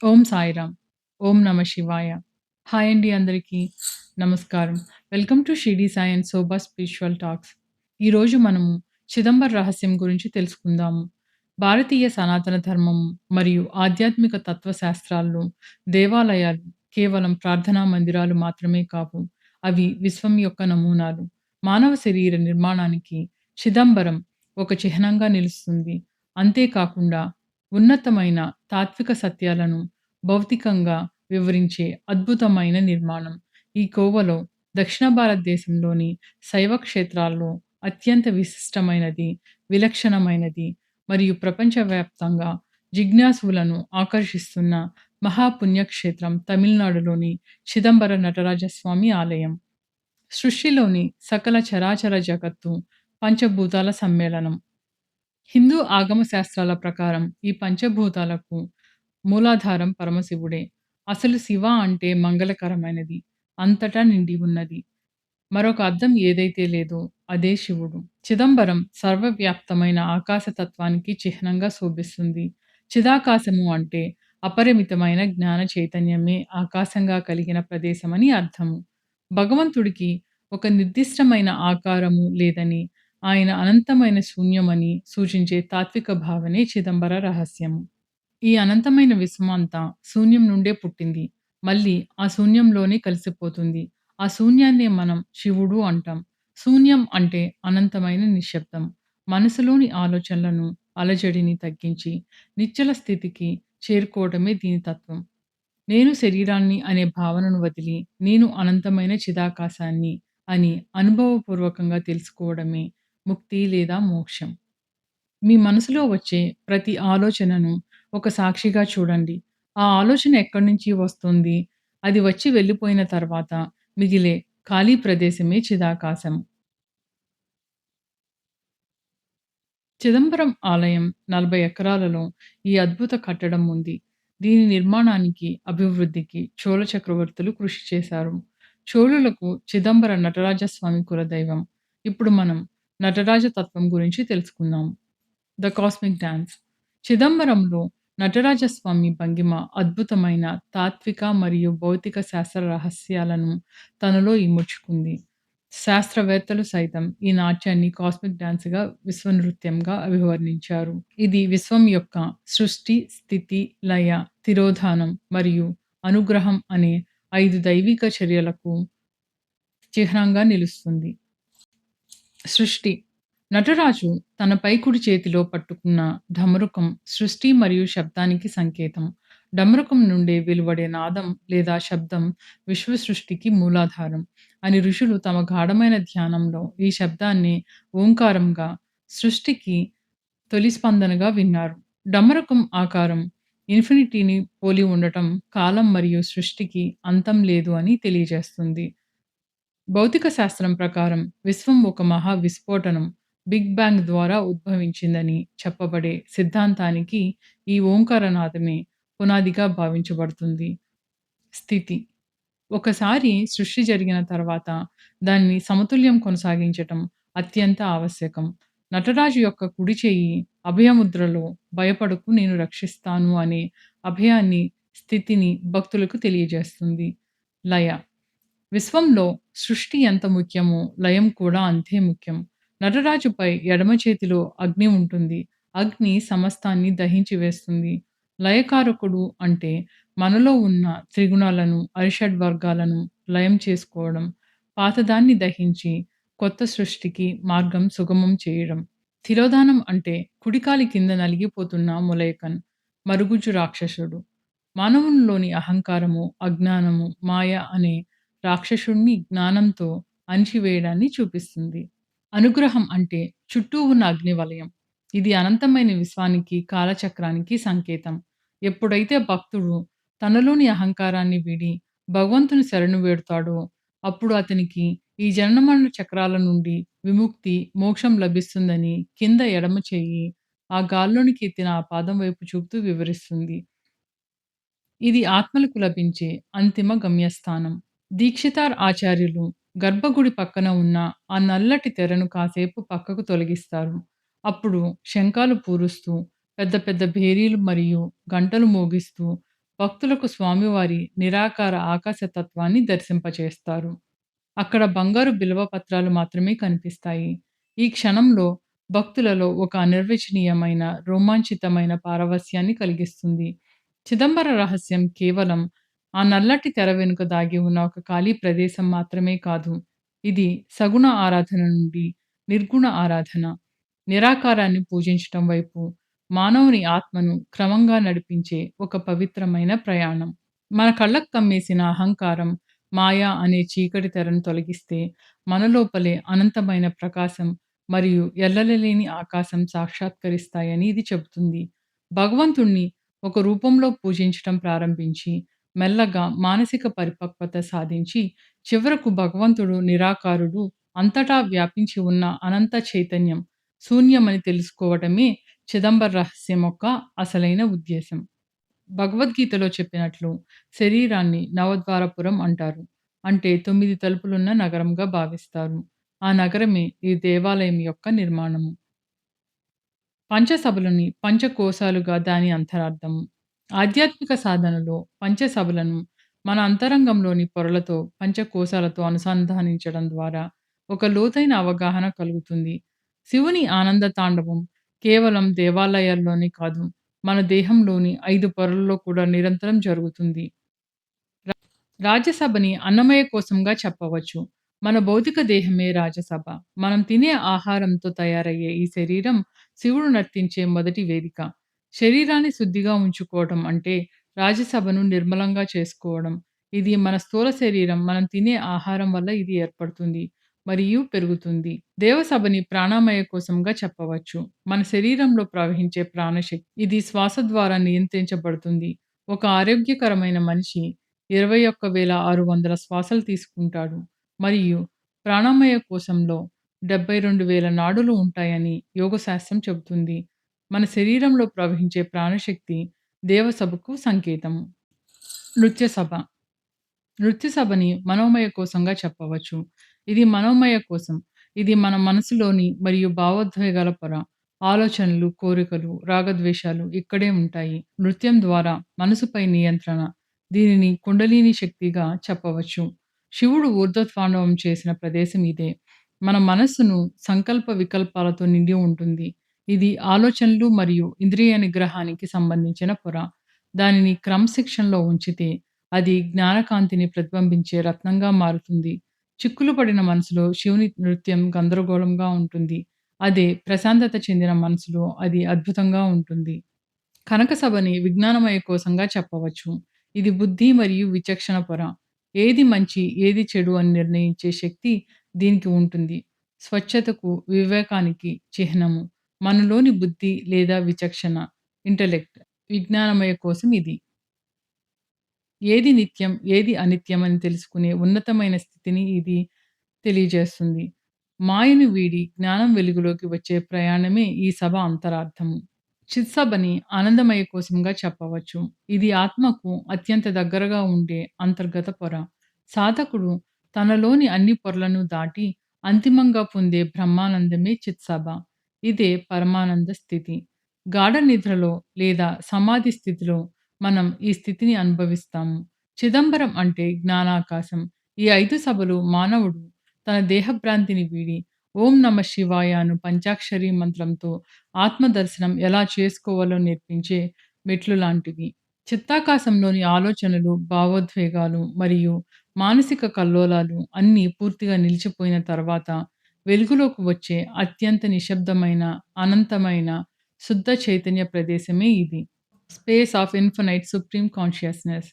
ఓం సాయిరామ్. ఓం నమ శివాయ. హాయ్ అండి అందరికీ. నమస్కారం. Welcome to Shirdi Sai and soba spiritual talks. ఈరోజు మనము చిదంబర రహస్యం గురించి తెలుసుకుందాము. భారతీయ సనాతన ధర్మం మరియు ఆధ్యాత్మిక తత్వశాస్త్రాల్లో దేవాలయాలు కేవలం ప్రార్థనా మందిరాలు మాత్రమే కావు. అవి విశ్వం యొక్క నమూనాలు. మానవ శరీర నిర్మాణానికి చిదంబరం ఒక చిహ్నంగా నిలుస్తుంది. అంతేకాకుండా ఉన్నతమైన తాత్విక సత్యాలను భౌతికంగా వివరించే అద్భుతమైన నిర్మాణం. ఈ కోవలో దక్షిణ భారతదేశంలోని శైవ క్షేత్రాల్లో అత్యంత విశిష్టమైనది, విలక్షణమైనది మరియు ప్రపంచవ్యాప్తంగా జిజ్ఞాసులను ఆకర్షిస్తున్న మహాపుణ్యక్షేత్రం తమిళనాడులోని చిదంబర నటరాజస్వామి ఆలయం. సృష్టిలోని సకల చరాచర జగత్తు పంచభూతాల సమ్మేళనం. హిందూ ఆగమ శాస్త్రాల ప్రకారం ఈ పంచభూతాలకు మూలాధారం పరమశివుడే. అసలు శివ అంటే మంగళకరమైనది, అంతటా నిండి ఉన్నది. మరొక అర్థం ఏదైతే లేదో అదే శివుడు. చిదంబరం సర్వవ్యాప్తమైన ఆకాశతత్వానికి చిహ్నంగా శోభిస్తుంది. చిదాకాశము అంటే అపరిమితమైన జ్ఞాన చైతన్యమే ఆకాశంగా కలిగిన ప్రదేశమని అర్థము. భగవంతుడికి ఒక నిర్దిష్టమైన ఆకారము లేదని, ఆయన అనంతమైన శూన్యమని సూచించే తాత్విక భావనే చిదంబర రహస్యము. ఈ అనంతమైన విశ్వమంతా శూన్యం నుండే పుట్టింది. మళ్ళీ ఆ శూన్యంలోనే కలిసిపోతుంది. ఆ శూన్యాన్నే మనం శివుడు అంటాం. శూన్యం అంటే అనంతమైన నిశ్శబ్దం. మనసులోని ఆలోచనలను, అలజడిని తగ్గించి నిశ్చల స్థితికి చేరుకోవడమే దీని తత్వం. నేను శరీరాన్ని అనే భావనను వదిలి, నేను అనంతమైన చిదాకాశాన్ని అని అనుభవపూర్వకంగా తెలుసుకోవడమే ముక్తి లేదా మోక్షం. మీ మనసులో వచ్చే ప్రతి ఆలోచనను ఒక సాక్షిగా చూడండి. ఆ ఆలోచన ఎక్కడి నుంచి వస్తుంది? అది వచ్చి వెళ్ళిపోయిన తర్వాత మిగిలే ఖాళీ ప్రదేశమే చిదాకాశం. చిదంబరం ఆలయం 40 ఎకరాలలో ఈ అద్భుత కట్టడం ఉంది. దీని నిర్మాణానికి, అభివృద్ధికి చోళ చక్రవర్తులు కృషి చేశారు. చోళులకు చిదంబర నటరాజస్వామి కులదైవం. ఇప్పుడు మనం నటరాజ తత్వం గురించి తెలుసుకుందాం. The cosmic dance. చిదంబరంలో నటరాజస్వామి భంగిమ అద్భుతమైన తాత్విక మరియు భౌతిక శాస్త్ర రహస్యాలను తనలో ఇముడ్చుకుంది. శాస్త్రవేత్తలు సైతం ఈ నాట్యాన్ని కాస్మిక్ డాన్స్‌గా, విశ్వనృత్యంగా అభివర్ణించారు. ఇది విశ్వం యొక్క సృష్టి, స్థితి, లయ, తిరోధానం మరియు అనుగ్రహం అనే 5 దైవిక చర్యలకు చిహ్నంగా నిలుస్తుంది. సృష్టి. నటరాజు తన పైకుడి చేతిలో పట్టుకున్న ఢమరుకం సృష్టి మరియు శబ్దానికి సంకేతం. ఢమరుకం నుండి వెలువడే నాదం లేదా శబ్దం విశ్వ సృష్టికి మూలాధారం అని ఋషులు తమ గాఢమైన ధ్యానంలో ఈ శబ్దాన్ని ఓంకారంగా, సృష్టికి తొలి స్పందనగా విన్నారు. డమరుకం ఆకారం ఇన్ఫినిటీని పోలి ఉండటం కాలం మరియు సృష్టికి అంతం లేదు అని తెలియజేస్తుంది. భౌతిక శాస్త్రం ప్రకారం విశ్వం ఒక మహా విస్ఫోటనం, బిగ్ బ్యాంగ్ ద్వారా ఉద్భవించిందని చెప్పబడే సిద్ధాంతానికి ఈ ఓంకారనాదమే పునాదిగా భావించబడుతుంది. స్థితి. ఒకసారి సృష్టి జరిగిన తర్వాత దాన్ని సమతుల్యం కొనసాగించటం అత్యంత ఆవశ్యకం. నటరాజు యొక్క కుడి చెయ్యి అభయముద్రలో భయపడకు నేను రక్షిస్తాను అనే అభయాన్ని, స్థితిని భక్తులకు తెలియజేస్తుంది. లయ. విశ్వంలో సృష్టి ఎంత ముఖ్యమో లయం కూడా అంతే ముఖ్యం. నటరాజుపై ఎడమ చేతిలో అగ్ని ఉంటుంది. అగ్ని సమస్తాన్ని దహించి వేస్తుంది. లయకారకుడు అంటే మనలో ఉన్న త్రిగుణాలను, అరిషడ్వర్గాలను లయం చేసుకోవడం, పాతదాన్ని దహించి కొత్త సృష్టికి మార్గం సుగమం చేయడం. తిరోధానం అంటే కుడికాలి కింద నలిగిపోతున్న మొలయకన్, మరుగుజ్జు రాక్షసుడు. మానవునిలోని అహంకారము, అజ్ఞానము, మాయ అనే రాక్షసుడిని జ్ఞానంతో అణిచివేయడాన్ని చూపిస్తుంది. అనుగ్రహం అంటే చుట్టూ ఉన్న అగ్నివలయం. ఇది అనంతమైన విశ్వానికి, కాలచక్రానికి సంకేతం. ఎప్పుడైతే భక్తుడు తనలోని అహంకారాన్ని వీడి భగవంతుని శరణు వేడుతాడో, అప్పుడు అతనికి ఈ జనన చక్రాల నుండి విముక్తి, మోక్షం లభిస్తుందని కింద ఎడమ చెయ్యి ఆ గాల్లోనికి ఎత్తిన ఆ పాదం వైపు చూపుతూ వివరిస్తుంది. ఇది ఆత్మలకు లభించే అంతిమ గమ్యస్థానం. దీక్షితార్ ఆచార్యులు గర్భగుడి పక్కన ఉన్న ఆ నల్లటి తెరను కాసేపు పక్కకు తొలగిస్తారు. అప్పుడు శంఖాలు పూరుస్తూ, పెద్ద పెద్ద భేరీలు మరియు గంటలు మోగిస్తూ భక్తులకు స్వామివారి నిరాకార ఆకాశ తత్వాన్ని దర్శింపచేస్తారు. అక్కడ బంగారు బిల్వ పత్రాలు మాత్రమే కనిపిస్తాయి. ఈ క్షణంలో భక్తులలో ఒక అనిర్వచనీయమైన, రోమాంచితమైన పారవస్యాన్ని కలిగిస్తుంది. చిదంబర రహస్యం కేవలం ఆ నల్లటి తెర వెనుక దాగి ఉన్న ఒక ఖాళీ ప్రదేశం మాత్రమే కాదు. ఇది సగుణ ఆరాధన నుండి నిర్గుణ ఆరాధన, నిరాకారాన్ని పూజించటం వైపు మానవుని ఆత్మను క్రమంగా నడిపించే ఒక పవిత్రమైన ప్రయాణం. మన కళ్ళకు కమ్మేసిన అహంకారం, మాయ అనే చీకటి తెరను తొలగిస్తే మనలోపలే అనంతమైన ప్రకాశం మరియు ఎల్లలలేని ఆకాశం సాక్షాత్కరిస్తాయని ఇది చెబుతుంది. భగవంతుణ్ణి ఒక రూపంలో పూజించటం ప్రారంభించి, మెల్లగా మానసిక పరిపక్వత సాధించి, చివరకు భగవంతుడు నిరాకారుడు, అంతటా వ్యాపించి ఉన్న అనంత చైతన్యం, శూన్యమని తెలుసుకోవటమే చిదంబర రహస్యం యొక్క అసలైన ఉద్దేశం. భగవద్గీతలో చెప్పినట్లు శరీరాన్ని నవద్వారపురం అంటారు. అంటే 9 తలుపులున్న నగరంగా భావిస్తారు. ఆ నగరమే ఈ దేవాలయం యొక్క నిర్మాణము. పంచసభలని పంచకోశాలుగా దాని అంతరార్థము. ఆధ్యాత్మిక సాధనలో పంచసభలను మన అంతరంగంలోని పొరలతో, పంచకోశాలతో అనుసంధానించడం ద్వారా ఒక లోతైన అవగాహన కలుగుతుంది. శివుని ఆనంద తాండవం కేవలం దేవాలయాల్లోనే కాదు, మన దేహంలోని 5 పొరల్లో కూడా నిరంతరం జరుగుతుంది. రాజ్యసభని అన్నమయ్య కోసంగా చెప్పవచ్చు. మన భౌతిక దేహమే రాజసభ. మనం తినే ఆహారంతో తయారయ్యే ఈ శరీరం శివుడు నర్తించే మొదటి వేదిక. శరీరాన్ని శుద్ధిగా ఉంచుకోవడం అంటే రాజసభను నిర్మలంగా చేసుకోవడం. ఇది మన స్థూల శరీరం మనం తినే ఆహారం వల్ల ఇది ఏర్పడుతుంది మరియు పెరుగుతుంది. దేవసభని ప్రాణమయ కోశంగా చెప్పవచ్చు. మన శరీరంలో ప్రవహించే ప్రాణశక్తి. ఇది శ్వాస ద్వారా నియంత్రించబడుతుంది. ఒక ఆరోగ్యకరమైన మనిషి 21,600 శ్వాసలు తీసుకుంటాడు మరియు ప్రాణమయ కోశంలో 72,000 నాడులు ఉంటాయని యోగశాస్త్రం చెబుతుంది. మన శరీరంలో ప్రవహించే ప్రాణశక్తి దేవసభకు సంకేతము. నృత్య సభ. నృత్య సభని మనోమయ కోశంగా చెప్పవచ్చు. ఇది మనోమయ కోశం. ఇది మన మనసులోని మరియు భావోద్వేగాల పొర. ఆలోచనలు, కోరికలు, రాగద్వేషాలు ఇక్కడే ఉంటాయి. నృత్యం ద్వారా మనసుపై నియంత్రణ. దీనిని కుండలిని శక్తిగా చెప్పవచ్చు. శివుడు ఊర్ధ్వతాండవం చేసిన ప్రదేశం ఇదే. మన మనస్సును సంకల్ప వికల్పాలతో నిండి ఉంటుంది. ఇది ఆలోచనలు మరియు ఇంద్రియ నిగ్రహానికి సంబంధించిన పొర. దానిని క్రమశిక్షణలో ఉంచితే అది జ్ఞానకాంతిని ప్రతిబింబించే రత్నంగా మారుతుంది. చిక్కులు పడిన మనసులో శివుని నృత్యం గందరగోళంగా ఉంటుంది. అదే ప్రశాంతత చెందిన మనసులో అది అద్భుతంగా ఉంటుంది. కనక సభని విజ్ఞానమయ కోశంగా చెప్పవచ్చు. ఇది బుద్ధి మరియు విచక్షణ పొర. ఏది మంచి, ఏది చెడు అని నిర్ణయించే శక్తి దీనికి ఉంటుంది. స్వచ్ఛతకు, వివేకానికి చిహ్నము. మనలోని బుద్ధి లేదా విచక్షణ, ఇంటెలెక్ట్ విజ్ఞానమయ కోశం ఇది. ఏది నిత్యం, ఏది అనిత్యం అని తెలుసుకునే ఉన్నతమైన స్థితిని ఇది తెలియజేస్తుంది. మాయను వీడి జ్ఞానం వెలుగులోకి వచ్చే ప్రయాణమే ఈ సభ అంతరార్థము. చిత్సభని ఆనందమయ కోశంగా చెప్పవచ్చు. ఇది ఆత్మకు అత్యంత దగ్గరగా ఉండే అంతర్గత పొర. సాధకుడు తనలోని అన్ని పొరలను దాటి అంతిమంగా పొందే బ్రహ్మానందమే చిత్సభ. ఇదే పరమానంద స్థితి. గాఢ నిద్రలో లేదా సమాధి స్థితిలో మనం ఈ స్థితిని అనుభవిస్తాము. చిదంబరం అంటే జ్ఞానాకాశం. ఈ 5 సభలు మానవుడు తన దేహభ్రాంతిని వీడి ఓం నమః శివాయ అను పంచాక్షరి మంత్రంతో ఆత్మదర్శనం ఎలా చేసుకోవాలో నేర్పించే మెట్లు లాంటివి. చిత్తాకాశంలోని ఆలోచనలు, భావోద్వేగాలు మరియు మానసిక కల్లోలాలు అన్నీ పూర్తిగా నిలిచిపోయిన తర్వాత వెలుగులోకి వచ్చే అత్యంత నిశ్శబ్దమైన, అనంతమైన, శుద్ధ చైతన్య ప్రదేశమే ఇది. Space of infinite supreme consciousness.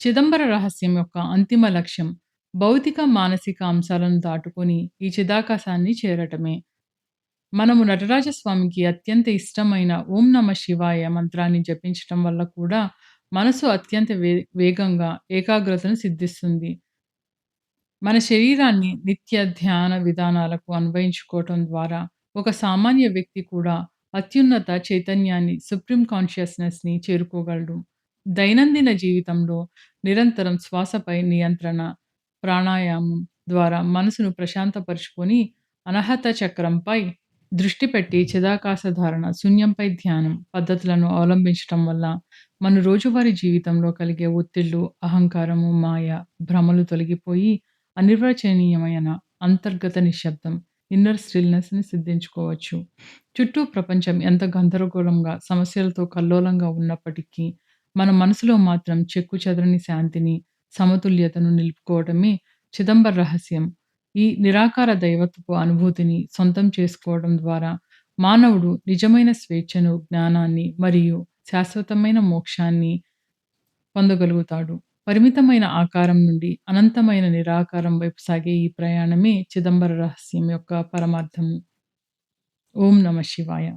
Chidambara రహస్యం యొక్క అంతిమ లక్ష్యం భౌతిక, మానసిక అంశాలను దాటుకొని ఈ చిదాకాశాన్ని చేరటమే. మనము నటరాజస్వామికి అత్యంత ఇష్టమైన ఓం నమః శివాయ మంత్రాన్ని జపించటం వల్ల కూడా మనసు అత్యంత వేగంగా ఏకాగ్రతను సిద్ధిస్తుంది. మన శరీరాన్ని నిత్య ధ్యాన విధానాలకు అన్వయించుకోవటం ద్వారా ఒక సామాన్య వ్యక్తి కూడా అత్యున్నత చైతన్యాన్ని సుప్రీం కాన్షియస్‌నెస్‌ని చేరుకోగలడు. దైనందిన జీవితంలో నిరంతరం శ్వాసపై నియంత్రణ, ప్రాణాయామం ద్వారా మనసును ప్రశాంతపరుచుకొని అనాహత చక్రంపై దృష్టి పెట్టి చిదాకాశ ధారణ, శూన్యంపై ధ్యానం పద్ధతులను అవలంబించటం వల్ల మన రోజువారీ జీవితంలో కలిగే ఒత్తిళ్ళు, అహంకారము, మాయ, భ్రమలు తొలగిపోయి అనిర్వచనీయమైన అంతర్గత నిశ్శబ్దం ఇన్నర్ స్టిల్‌నెస్‌ని సిద్ధించుకోవచ్చు. చుట్టూ ప్రపంచం ఎంత గందరగోళంగా, సమస్యలతో కల్లోలంగా ఉన్నప్పటికీ, మన మనసులో మాత్రం చెక్కుచెదరని శాంతిని, సమతుల్యతను నిలుపుకోవడమే చిదంబర రహస్యం. ఈ నిరాకార దైవత్వపు అనుభూతిని సొంతం చేసుకోవడం ద్వారా మానవుడు నిజమైన స్వేచ్ఛను, జ్ఞానాన్ని మరియు శాశ్వతమైన మోక్షాన్ని పొందగలుగుతాడు. పరిమితమైన ఆకారం నుండి అనంతమైన నిరాకారం వైపు సాగే ఈ ప్రయాణమే చిదంబర రహస్యం యొక్క పరమార్థము. ఓం నమ శివాయ.